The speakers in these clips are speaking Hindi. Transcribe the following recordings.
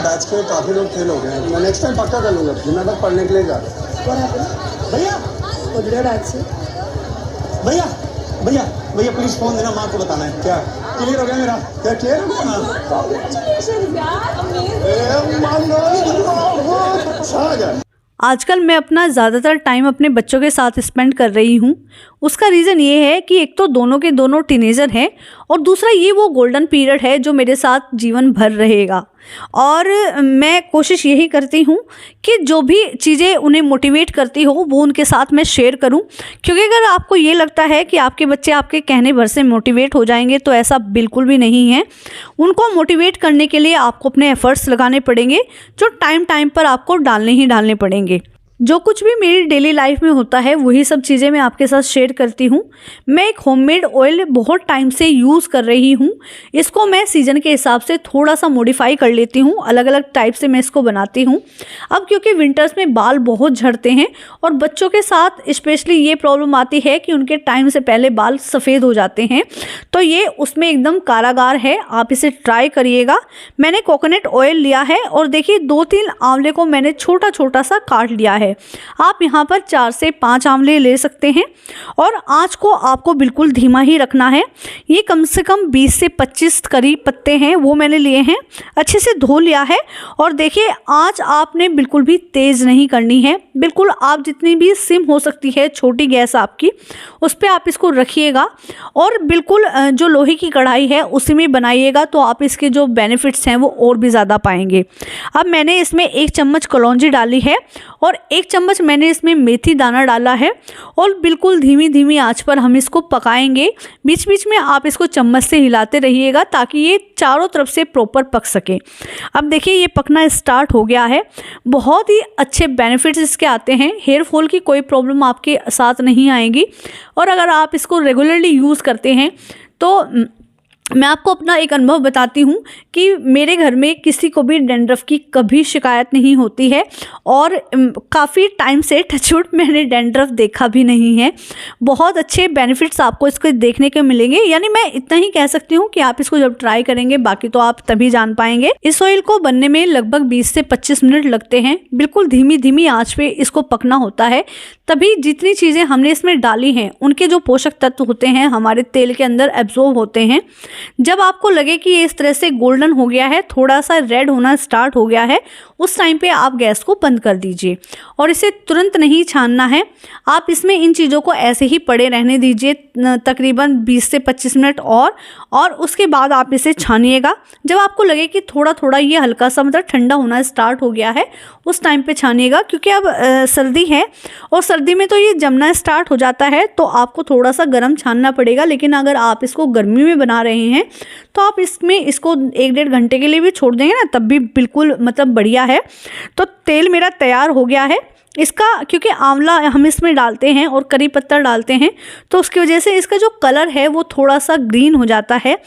बैच के काफ़ी लोग फेल हो गए हैं। मैं नेक्स्ट टाइम पक्का कर लूँगा, मैं बस पढ़ने के लिए जा रहा हूँ। भैया भैया भैया भैया प्लीज़ फ़ोन देना, माँ को बताना है। क्या क्लियर हो गया मेरा? क्या क्लियर हो गया ना? अच्छा आ गया। आजकल मैं अपना ज़्यादातर टाइम अपने बच्चों के साथ स्पेंड कर रही हूँ। उसका रीज़न ये है कि एक तो दोनों के दोनों टीनेजर हैं और दूसरा ये वो गोल्डन पीरियड है जो मेरे साथ जीवन भर रहेगा। और मैं कोशिश यही करती हूँ कि जो भी चीज़ें उन्हें मोटिवेट करती हो वो उनके साथ मैं शेयर करूँ, क्योंकि अगर आपको ये लगता है कि आपके बच्चे आपके कहने भर से मोटिवेट हो जाएंगे तो ऐसा बिल्कुल भी नहीं है। उनको मोटिवेट करने के लिए आपको अपने एफर्ट्स लगाने पड़ेंगे, जो टाइम टाइम पर आपको डालने ही डालने पड़ेंगे। जो कुछ भी मेरी डेली लाइफ में होता है वही सब चीज़ें मैं आपके साथ शेयर करती हूँ। मैं एक होममेड ऑयल बहुत टाइम से यूज़ कर रही हूँ। इसको मैं सीज़न के हिसाब से थोड़ा सा मॉडिफाई कर लेती हूँ, अलग अलग टाइप से मैं इसको बनाती हूँ। अब क्योंकि विंटर्स में बाल बहुत झड़ते हैं और बच्चों के साथ स्पेशली ये प्रॉब्लम आती है कि उनके टाइम से पहले बाल सफ़ेद हो जाते हैं, तो ये उसमें एकदम कारागार है। आप इसे ट्राई करिएगा। मैंने कोकोनट ऑयल लिया है और देखिए 2-3 आंवले को मैंने छोटा छोटा सा काट लिया है। आप यहाँ पर 4 से 5 आंवले ले सकते हैं और आंच को आपको बिल्कुल धीमा ही रखना है। ये कम से कम 20 से 25 करीब पत्ते हैं, वो मैंने लिए हैं। अच्छे से धो लिया है और देखिए आंच आपने बिल्कुल भी तेज़ नहीं करनी है। बिल्कुल आप जितनी भी सिम हो सकती है छोटी गैस आपकी, उस पर आप इसको रखिएगा और बिल्कुल जो लोहे की कढ़ाई है उसी में बनाइएगा, तो आप इसके जो बेनिफिट्स हैं वो और भी ज़्यादा पाएंगे। अब मैंने इसमें 1 चम्मच कलौंजी डाली है और 1 चम्मच मैंने इसमें मेथी दाना डाला है और बिल्कुल धीमी धीमी आंच पर हम इसको पकाएंगे। बीच बीच में आप इसको चम्मच से हिलाते रहिएगा ताकि ये चारों तरफ से प्रॉपर पक सके। अब देखिए ये पकना स्टार्ट हो गया है। बहुत ही अच्छे बेनिफिट्स इसके आते हैं। हेयर फॉल की कोई प्रॉब्लम आपके साथ नहीं आएगी और अगर आप इसको रेगुलरली यूज़ करते हैं तो मैं आपको अपना एक अनुभव बताती हूँ कि मेरे घर में किसी को भी डैंड्रफ की कभी शिकायत नहीं होती है और काफ़ी टाइम से टचवुड मैंने डैंड्रफ देखा भी नहीं है। बहुत अच्छे बेनिफिट्स आपको इसके देखने के मिलेंगे। यानी मैं इतना ही कह सकती हूँ कि आप इसको जब ट्राई करेंगे, बाकी तो आप तभी जान पाएंगे। इस ऑयल को बनने में लगभग 20 से 25 मिनट लगते हैं। बिल्कुल धीमी धीमी आँच पे इसको पकना होता है, तभी जितनी चीज़ें हमने इसमें डाली हैं उनके जो पोषक तत्व होते हैं हमारे तेल के अंदर एब्जॉर्ब होते हैं। जब आपको लगे कि ये इस तरह से गोल्डन हो गया है, थोड़ा सा रेड होना स्टार्ट हो गया है, उस टाइम पे आप गैस को बंद कर दीजिए और इसे तुरंत नहीं छानना है। आप इसमें इन चीज़ों को ऐसे ही पड़े रहने दीजिए तकरीबन 20 से 25 मिनट और उसके बाद आप इसे छानिएगा। जब आपको लगे कि थोड़ा थोड़ा ये हल्का सा मतलब ठंडा होना स्टार्ट हो गया है, उस टाइम पे छानिएगा, क्योंकि अब सर्दी है और सर्दी में तो ये जमना स्टार्ट हो जाता है, तो आपको थोड़ा सा गर्म छानना पड़ेगा। लेकिन अगर आप इसको गर्मी में बना रहे हैं तो आप इसको 1-1.5 घंटे के लिए भी छोड़ देंगे ना, तब भी बिल्कुल मतलब बढ़िया है। तो तेल मेरा तैयार हो गया है इसका, क्योंकि आंवला हम इसमें डालते हैं और करी पत्ता डालते हैं तो उसकी वजह से इसका जो कलर है वो थोड़ा सा ग्रीन हो जाता है।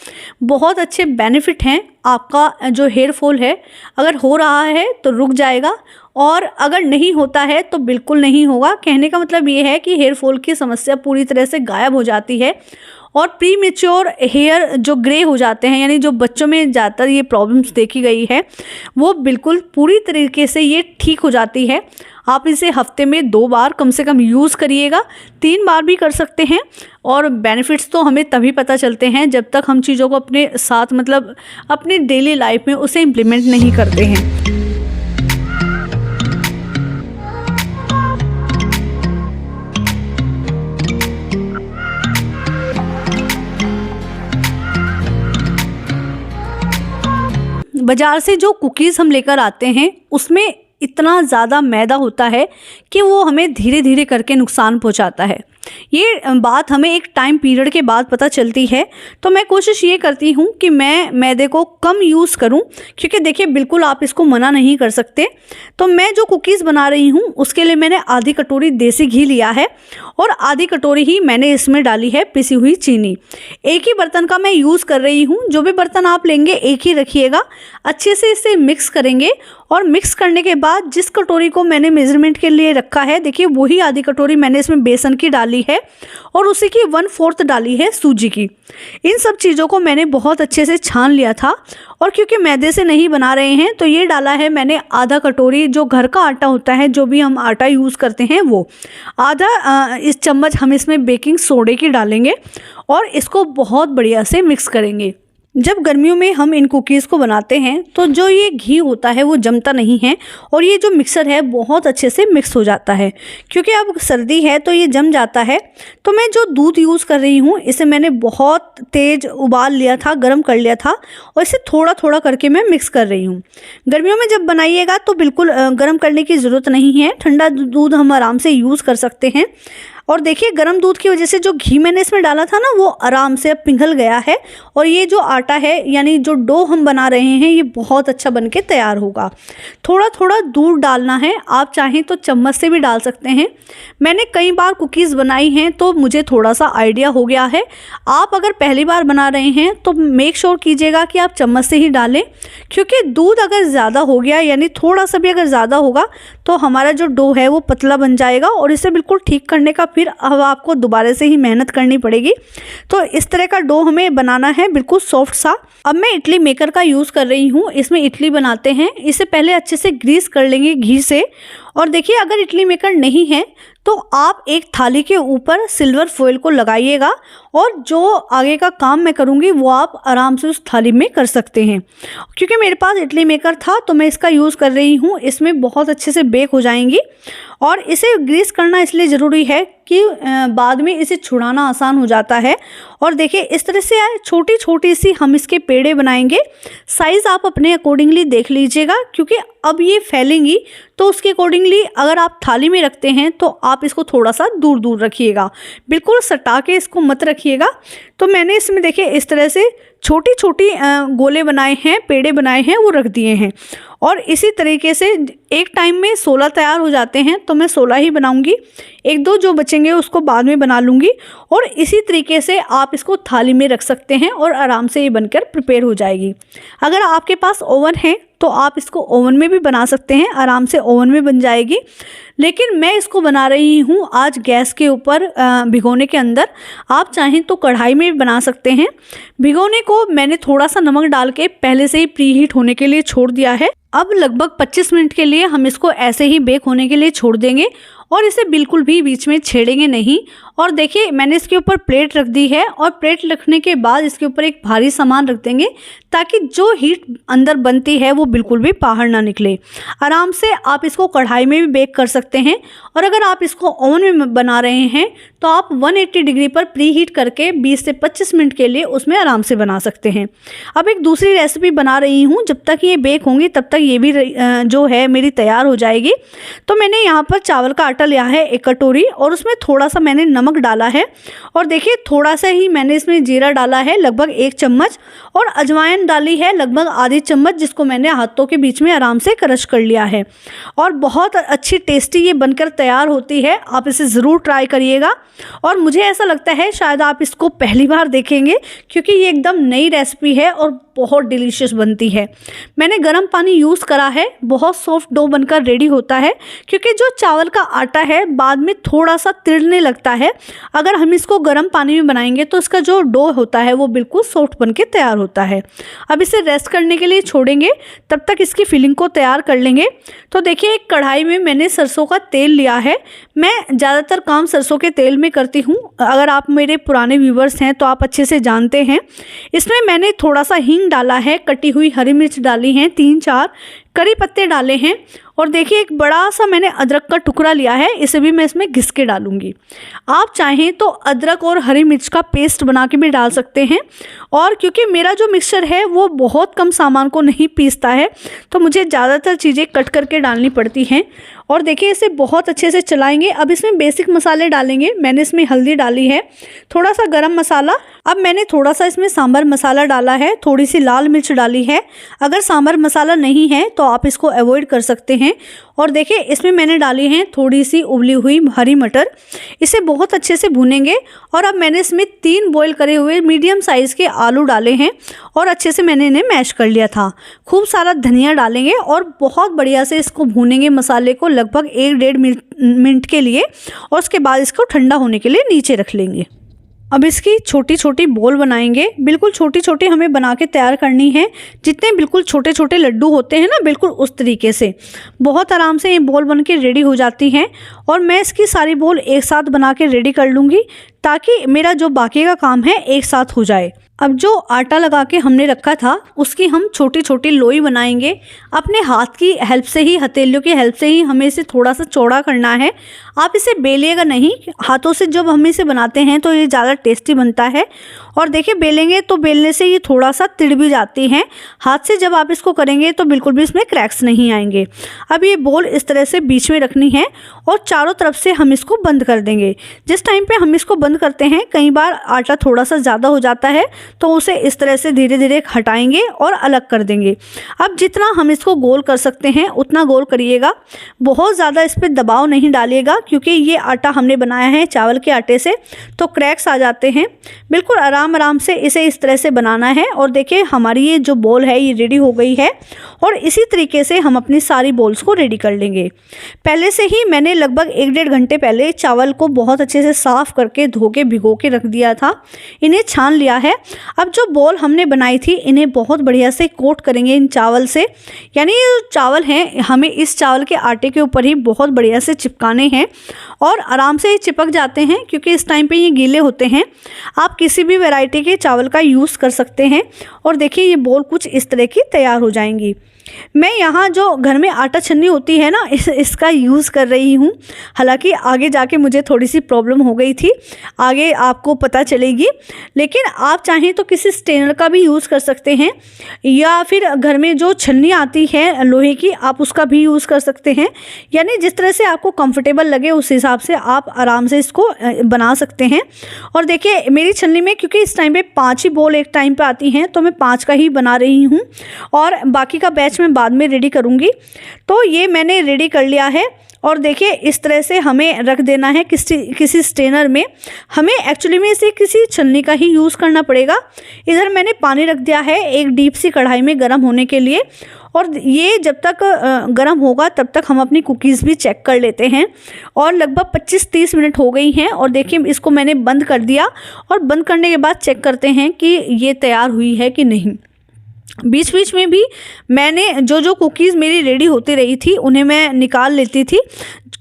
बहुत अच्छे बेनिफिट हैं। आपका जो हेयर फॉल है अगर हो रहा है तो रुक जाएगा और अगर नहीं होता है तो बिल्कुल नहीं होगा। कहने का मतलब ये है कि हेयर फॉल की समस्या पूरी तरह से गायब हो जाती है और प्री मेच्योर हेयर जो ग्रे हो जाते हैं, यानी जो बच्चों में ज़्यादातर ये प्रॉब्लम्स देखी गई है, वो बिल्कुल पूरी तरीके से ये ठीक हो जाती है। आप इसे हफ्ते में 2 बार कम से कम यूज़ करिएगा, 3 बार भी कर सकते हैं। और बेनिफिट्स तो हमें तभी पता चलते हैं जब तक हम चीज़ों को अपने साथ मतलब अपनी डेली लाइफ में उसे इम्प्लीमेंट नहीं करते हैं। बाज़ार से जो कुकीज़ हम लेकर आते हैं उसमें इतना ज़्यादा मैदा होता है कि वो हमें धीरे धीरे करके नुकसान पहुंचाता है। ये बात हमें एक टाइम पीरियड के बाद पता चलती है। तो मैं कोशिश ये करती हूँ कि मैं मैदे को कम यूज़ करूँ, क्योंकि देखिए बिल्कुल आप इसको मना नहीं कर सकते। तो मैं जो कुकीज़ बना रही हूँ उसके लिए मैंने आधी कटोरी देसी घी लिया है और आधी कटोरी ही मैंने इसमें डाली है पिसी हुई चीनी। एक ही बर्तन का मैं यूज़ कर रही हूँ। जो भी बर्तन आप लेंगे एक ही रखिएगा। अच्छे से इसे मिक्स करेंगे और मिक्स करने के बाद जिस कटोरी को मैंने मेजरमेंट के लिए रखा है, देखिए वही आधी कटोरी मैंने इसमें बेसन की डाली डाली है और उसी की 1/4 डाली है सूजी की। इन सब चीज़ों को मैंने बहुत अच्छे से छान लिया था और क्योंकि मैदे से नहीं बना रहे हैं तो ये डाला है मैंने आधा कटोरी जो घर का आटा होता है, जो भी हम आटा यूज़ करते हैं वो आधा इस चम्मच हम इसमें बेकिंग सोडे की डालेंगे और इसको बहुत बढ़िया से मिक्स करेंगे। जब गर्मियों में हम इन कुकीज़ को बनाते हैं तो जो ये घी होता है वो जमता नहीं है और ये जो मिक्सर है बहुत अच्छे से मिक्स हो जाता है। क्योंकि अब सर्दी है तो ये जम जाता है। तो मैं जो दूध यूज़ कर रही हूँ इसे मैंने बहुत तेज़ उबाल लिया था, गर्म कर लिया था और इसे थोड़ा थोड़ा करके मैं मिक्स कर रही हूँ। गर्मियों में जब बनाइएगा तो बिल्कुल गर्म करने की ज़रूरत नहीं है, ठंडा दूध हम आराम से यूज़ कर सकते हैं। और देखिए गर्म दूध की वजह से जो घी मैंने इसमें डाला था ना वो आराम से अब पिघल गया है और ये जो आटा है यानी जो डो हम बना रहे हैं ये बहुत अच्छा बन के तैयार होगा। थोड़ा थोड़ा दूध डालना है, आप चाहें तो चम्मच से भी डाल सकते हैं। मैंने कई बार कुकीज़ बनाई हैं तो मुझे थोड़ा सा आइडिया हो गया है। आप अगर पहली बार बना रहे हैं तो मेक श्योर कीजिएगा कि आप चम्मच से ही डालें, क्योंकि दूध अगर ज़्यादा हो गया यानी थोड़ा सा भी अगर ज़्यादा होगा तो हमारा जो डो है वो पतला बन जाएगा और इसे बिल्कुल ठीक करने का फिर अब आपको दोबारा से ही मेहनत करनी पड़ेगी। तो इस तरह का डो हमें बनाना है बिल्कुल सॉफ्ट सा। अब मैं इडली मेकर का यूज़ कर रही हूँ, इसमें इडली बनाते हैं। इसे पहले अच्छे से ग्रीस कर लेंगे घी से। और देखिए अगर इडली मेकर नहीं है तो आप एक थाली के ऊपर सिल्वर फॉइल को लगाइएगा और जो आगे का काम मैं करूँगी वो आप आराम से उस थाली में कर सकते हैं। क्योंकि मेरे पास इडली मेकर था तो मैं इसका यूज़ कर रही हूँ, इसमें बहुत अच्छे से बेक हो जाएंगी। और इसे ग्रीस करना इसलिए ज़रूरी है कि बाद में इसे छुड़ाना आसान हो जाता है। और देखिए इस तरह से छोटी छोटी सी हम इसके पेड़े बनाएंगे। साइज़ आप अपने अकॉर्डिंगली देख लीजिएगा, क्योंकि अब ये फैलेंगी तो उसके अकॉर्डिंगली अगर आप थाली में रखते हैं तो आप इसको थोड़ा सा दूर दूर रखिएगा, बिल्कुल सटा के इसको मत रखिएगा। तो मैंने इसमें देखिए इस तरह से छोटी छोटी गोले बनाए हैं, पेड़े बनाए हैं, वो रख दिए हैं। और इसी तरीके से एक टाइम में 16 तैयार हो जाते हैं तो मैं 16 ही बनाऊंगी, 1-2 जो बचेंगे उसको बाद में बना लूँगी। और इसी तरीके से आप इसको थाली में रख सकते हैं और आराम से ये बनकर प्रिपेयर हो जाएगी। अगर आपके पास ओवन है तो आप इसको ओवन में भी बना सकते हैं, आराम से ओवन में बन जाएगी। लेकिन मैं इसको बना रही हूँ आज गैस के ऊपर भिगोने के अंदर। आप चाहें तो कढ़ाई में भी बना सकते हैं। भिगोने को मैंने थोड़ा सा नमक डाल के पहले से ही प्री हीट होने के लिए छोड़ दिया है। अब लगभग 25 मिनट के लिए हम इसको ऐसे ही बेक होने के लिए छोड़ देंगे और इसे बिल्कुल भी बीच में छेड़ेंगे नहीं। और देखिए मैंने इसके ऊपर प्लेट रख दी है और प्लेट रखने के बाद इसके ऊपर एक भारी सामान रख देंगे ताकि जो हीट अंदर बनती है वो बिल्कुल भी बाहर ना निकले। आराम से आप इसको कढ़ाई में भी बेक कर सकते हैं और अगर आप इसको ओवन में बना रहे हैं तो आप 180 डिग्री पर प्री हीट करके 20 से 25 मिनट के लिए उसमें आराम से बना सकते हैं। अब एक दूसरी रेसिपी बना रही हूँ, जब तक ये बेक होंगी तब तक ये भी जो है मेरी तैयार हो जाएगी। तो मैंने यहाँ पर चावल का आटा लिया है 1 कटोरी और उसमें थोड़ा सा मैंने नमक डाला है और देखिए थोड़ा सा ही मैंने इसमें जीरा डाला है लगभग 1 चम्मच और अजवाइन डाली है लगभग आधी चम्मच, जिसको मैंने हाथों के बीच में आराम से क्रश कर लिया है। और बहुत अच्छी टेस्टी ये बनकर तैयार होती है, आप इसे ज़रूर ट्राई करिएगा। और मुझे ऐसा लगता है शायद आप इसको पहली बार देखेंगे क्योंकि ये एकदम नई रेसिपी है और बहुत डिलीशियस बनती है। मैंने गर्म पानी यूज़ करा है, बहुत सॉफ्ट डो बनकर रेडी होता है क्योंकि जो चावल का आटा है बाद में थोड़ा सा तिड़ने लगता है। अगर हम इसको गर्म पानी में बनाएंगे तो इसका जो डो होता है वो बिल्कुल सॉफ्ट बन के तैयार होता है। अब इसे रेस्ट करने के लिए छोड़ेंगे, तब तक इसकी फिलिंग को तैयार कर लेंगे। तो देखिए एक कढ़ाई में मैंने सरसों का तेल लिया है। मैं ज़्यादातर काम सरसों के तेल में करती हूँ, अगर आप मेरे पुराने व्यूवर्स हैं तो आप अच्छे से जानते हैं। इसमें मैंने थोड़ा सा हींग डाला है, कटी हुई हरी मिर्च डाली हैं 3-4, करी पत्ते डाले हैं और देखिए एक बड़ा सा मैंने अदरक का टुकड़ा लिया है, इसे भी मैं इसमें घिस के डालूंगी। आप चाहें तो अदरक और हरी मिर्च का पेस्ट बना के भी डाल सकते हैं। और क्योंकि मेरा जो मिक्सचर है वो बहुत कम सामान को नहीं पीसता है तो मुझे ज़्यादातर चीज़ें कट करके डालनी पड़ती हैं। और देखिए इसे बहुत अच्छे से चलाएंगे। अब इसमें बेसिक मसाले डालेंगे। मैंने इसमें हल्दी डाली है, थोड़ा सा गरम मसाला अब मैंने थोड़ा सा इसमें सांभर मसाला डाला है, थोड़ी सी लाल मिर्च डाली है। अगर सांभर मसाला नहीं है तो आप इसको अवॉइड कर सकते हैं। और देखिए इसमें मैंने डाली हैं थोड़ी सी उबली हुई हरी मटर। इसे बहुत अच्छे से भूनेंगे। और अब मैंने इसमें 3 बॉईल करे हुए मीडियम साइज़ के आलू डाले हैं और अच्छे से मैंने इन्हें मैश कर लिया था। खूब सारा धनिया डालेंगे और बहुत बढ़िया से इसको भूनेंगे मसाले को लगभग 1-1.5 मिनट के लिए। और उसके बाद इसको ठंडा होने के लिए नीचे रख लेंगे। अब इसकी छोटी छोटी बॉल बनाएंगे। बिल्कुल छोटी छोटी हमें बना के तैयार करनी है, जितने बिल्कुल छोटे छोटे लड्डू होते हैं ना, बिल्कुल उस तरीके से। बहुत आराम से ये बॉल बन के रेडी हो जाती हैं। और मैं इसकी सारी बॉल एक साथ बना के रेडी कर लूँगी ताकि मेरा जो बाकी का काम है एक साथ हो जाए। अब जो आटा लगा के हमने रखा था उसकी हम छोटी छोटी लोई बनाएंगे। अपने हाथ की हेल्प से ही, हथेलियों की हेल्प से ही हमें इसे थोड़ा सा चौड़ा करना है। आप इसे बेलिएगा नहीं, हाथों से जब हम इसे बनाते हैं तो ये ज़्यादा टेस्टी बनता है। और देखिए बेलेंगे तो बेलने से ये थोड़ा सा तिड़ भी जाती हैं। हाथ से जब आप इसको करेंगे तो बिल्कुल भी इसमें क्रैक्स नहीं आएंगे। अब ये बॉल इस तरह से बीच में रखनी है और चारों तरफ से हम इसको बंद कर देंगे। जिस टाइम पे हम इसको बंद करते हैं कई बार आटा थोड़ा सा ज़्यादा हो जाता है तो उसे इस तरह से धीरे धीरे हटाएंगे और अलग कर देंगे। अब जितना हम इसको गोल कर सकते हैं उतना गोल करिएगा। बहुत ज़्यादा इस पर दबाव नहीं डालिएगा क्योंकि ये आटा हमने बनाया है चावल के आटे से, तो क्रैक्स आ जाते हैं। बिल्कुल आराम आराम से इसे इस तरह से बनाना है। और देखिए हमारी ये जो बॉल है ये रेडी हो गई है। और इसी तरीके से हम अपनी सारी बॉल्स को रेडी कर लेंगे। पहले से ही मैंने लगभग 1-1.5 घंटे पहले चावल को बहुत अच्छे से साफ़ करके धो के भिगो के रख दिया था। इन्हें छान लिया है। अब जो बॉल हमने बनाई थी इन्हें बहुत बढ़िया से कोट करेंगे इन चावल से। यानी ये जो चावल हैं हमें इस चावल के आटे के ऊपर ही बहुत बढ़िया से चिपकाने हैं। और आराम से ये चिपक जाते हैं क्योंकि इस टाइम पे ये गीले होते हैं। आप किसी भी वैरायटी के चावल का यूज़ कर सकते हैं। और देखिए ये बॉल कुछ इस तरह की तैयार हो जाएंगी। मैं यहाँ जो घर में आटा छन्नी होती है ना इसका यूज़ कर रही हूँ। हालांकि आगे जाके मुझे थोड़ी सी प्रॉब्लम हो गई थी, आगे आपको पता चलेगी। लेकिन आप चाहें तो किसी स्ट्रेनर का भी यूज़ कर सकते हैं या फिर घर में जो छन्नी आती है लोहे की आप उसका भी यूज़ कर सकते हैं। यानी जिस तरह से आपको कंफर्टेबल लगे उस हिसाब से आप आराम से इसको बना सकते हैं। और देखिए मेरी छन्नी में क्योंकि इस टाइम पे 5 ही बॉल एक टाइम पे आती हैं तो मैं 5 का ही बना रही हूँ और बाकी का बैच मैं बाद में रेडी करूँगी। तो ये मैंने रेडी कर लिया है। और देखिए इस तरह से हमें रख देना है किसी स्ट्रेनर में। हमें एक्चुअली में इसे किसी छन्नी का ही यूज़ करना पड़ेगा। इधर मैंने पानी रख दिया है एक डीप सी कढ़ाई में गर्म होने के लिए। और ये जब तक गर्म होगा तब तक हम अपनी कुकीज़ भी चेक कर लेते हैं। और लगभग 25-30 मिनट हो गई हैं और देखिए इसको मैंने बंद कर दिया। और बंद करने के बाद चेक करते हैं कि ये तैयार हुई है कि नहीं। बीच बीच में भी मैंने जो कुकीज़ मेरी रेडी होती रही थी उन्हें मैं निकाल लेती थी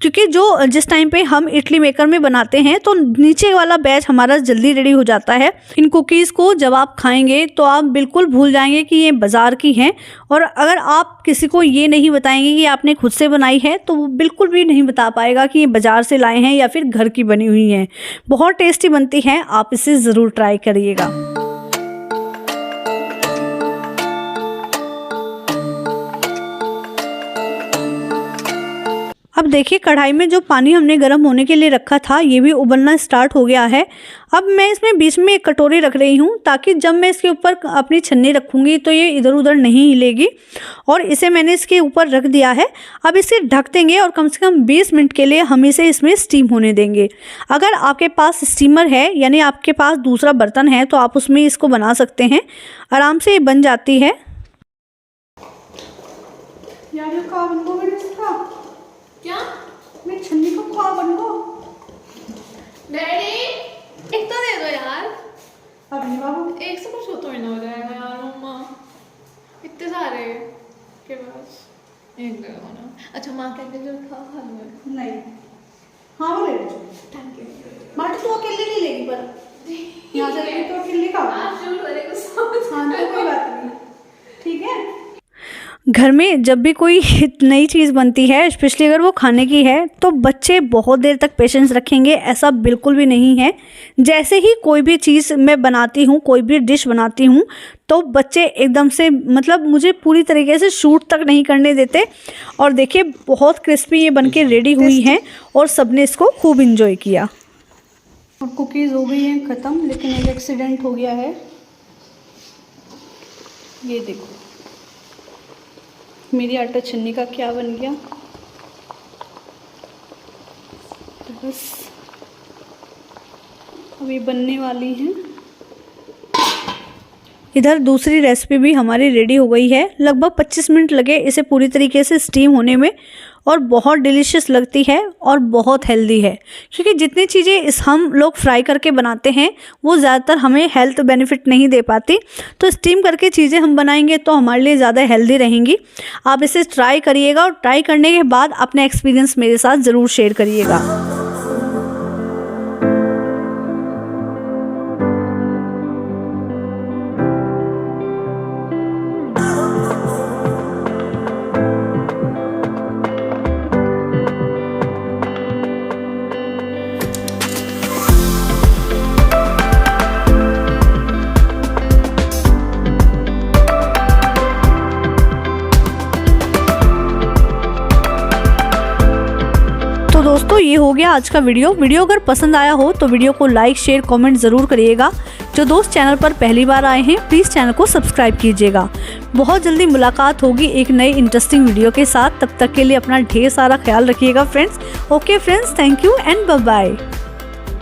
क्योंकि जिस टाइम पे हम इडली मेकर में बनाते हैं तो नीचे वाला बैच हमारा जल्दी रेडी हो जाता है। इन कुकीज़ को जब आप खाएंगे तो आप बिल्कुल भूल जाएंगे कि ये बाज़ार की हैं। और अगर आप किसी को ये नहीं बताएंगे कि आपने खुद से बनाई है तो वो बिल्कुल भी नहीं बता पाएगा कि ये बाज़ार से लाए हैं या फिर घर की बनी हुई हैं। बहुत टेस्टी बनती हैं, आप इसे ज़रूर ट्राई करिएगा। अब देखिए कढ़ाई में जो पानी हमने गर्म होने के लिए रखा था ये भी उबलना स्टार्ट हो गया है। अब मैं इसमें बीच में एक कटोरी रख रही हूँ ताकि जब मैं इसके ऊपर अपनी छन्नी रखूँगी तो ये इधर उधर नहीं हिलेगी। और इसे मैंने इसके ऊपर रख दिया है। अब इसे ढक देंगे और कम से कम 20 मिनट के लिए हम इसे इसमें स्टीम होने देंगे। अगर आपके पास स्टीमर है यानी आपके पास दूसरा बर्तन है तो आप उसमें इसको बना सकते हैं, आराम से ये बन जाती है। यार ये कहाँ बन गो मेरे इसका? क्या? मैं छन्नी को कहाँ बन गो? डैडी एक तो दे दो यार। अभी बाबू एक से कुछ तो ना हो जाएगा यार मम्मा, इतने सारे के पास एक दे दो ना। अच्छा माँ कहते जो खा लो। नहीं हाँ वो ले लो। Thank you. माटी तो अकेले नहीं लेगी पर यहाँ से तो अकेले का आप जो करे को समझ। हाँ तो कोई बात नहीं, ठीक है। घर में जब भी कोई नई चीज़ बनती है स्पेशली अगर वो खाने की है तो बच्चे बहुत देर तक पेशेंस रखेंगे, ऐसा बिल्कुल भी नहीं है। जैसे ही कोई भी चीज़ मैं बनाती हूँ, कोई भी डिश बनाती हूँ तो बच्चे एकदम से मतलब मुझे पूरी तरीके से शूट तक नहीं करने देते। और देखिए बहुत क्रिस्पी ये बनके रेडी हुई हैं और सबने इसको खूब इंजॉय किया। और कुकीज़ हो गई हैं ख़त्म, लेकिन एक एक्सीडेंट हो गया है। ये देखो मेरी आटा छन्नी का क्या बन गया। तो बस अभी बनने वाली हैं। इधर दूसरी रेसिपी भी हमारी रेडी हो गई है। लगभग 25 मिनट लगे इसे पूरी तरीके से स्टीम होने में, और बहुत डिलीशियस लगती है और बहुत हेल्दी है, क्योंकि जितनी चीज़ें हम लोग फ्राई करके बनाते हैं वो ज़्यादातर हमें हेल्थ बेनिफिट नहीं दे पाती। तो स्टीम करके चीज़ें हम बनाएंगे तो हमारे लिए ज़्यादा हेल्दी रहेंगी। आप इसे ट्राई करिएगा और ट्राई करने के बाद अपने एक्सपीरियंस मेरे साथ ज़रूर शेयर करिएगा। तो दोस्तों ये हो गया आज का वीडियो अगर पसंद आया हो तो वीडियो को लाइक शेयर कमेंट ज़रूर करिएगा। जो दोस्त चैनल पर पहली बार आए हैं प्लीज़ चैनल को सब्सक्राइब कीजिएगा। बहुत जल्दी मुलाकात होगी एक नई इंटरेस्टिंग वीडियो के साथ। तब तक के लिए अपना ढेर सारा ख्याल रखिएगा friends. Okay friends, thank you and bye bye.